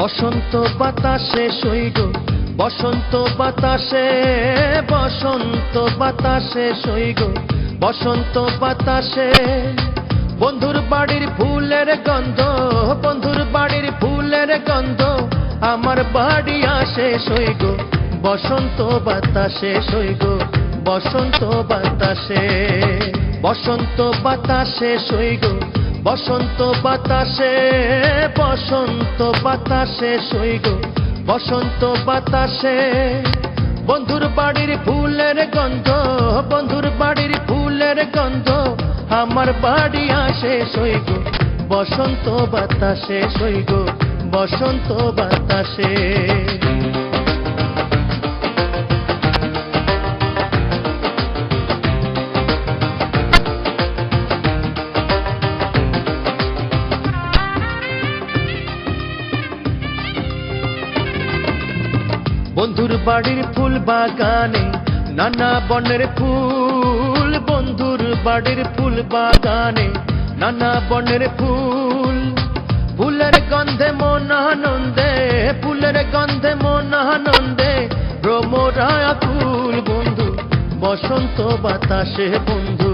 বসন্ত বাতাসে সইগ, বসন্ত বাতাসে, বসন্ত বাতাসে সইগ, বসন্ত বাতাসে। বন্ধুর বাড়ির ফুলের গন্ধ, বন্ধুর বাড়ির ফুলের গন্ধ আমার বাড়ি আসে সইগ, বসন্ত বাতাসে সইগ, বসন্ত বাতাসে। বসন্ত বাতাসে সইগ, বসন্ত বাতাসে, বসন্ত বাতাসে সইগ, বসন্ত বাতাসে। বন্ধুর বাড়ির ফুলের গন্ধ, বন্ধুর বাড়ির ফুলের গন্ধ আমার বাড়ি আসে সইগ, বসন্ত বাতাসে সইগ, বসন্ত বাতাসে। বন্ধুর বাড়ির ফুল বাগানে নানা বনের ফুল, বন্ধুর বাড়ির ফুল বাগানে নানা বনের ফুল। ফুলের গন্ধে মন আনন্দে, ফুলের গন্ধে মন আনন্দে ভ্রমরা আকুল। বন্ধু বসন্ত বাতাসে বন্ধু,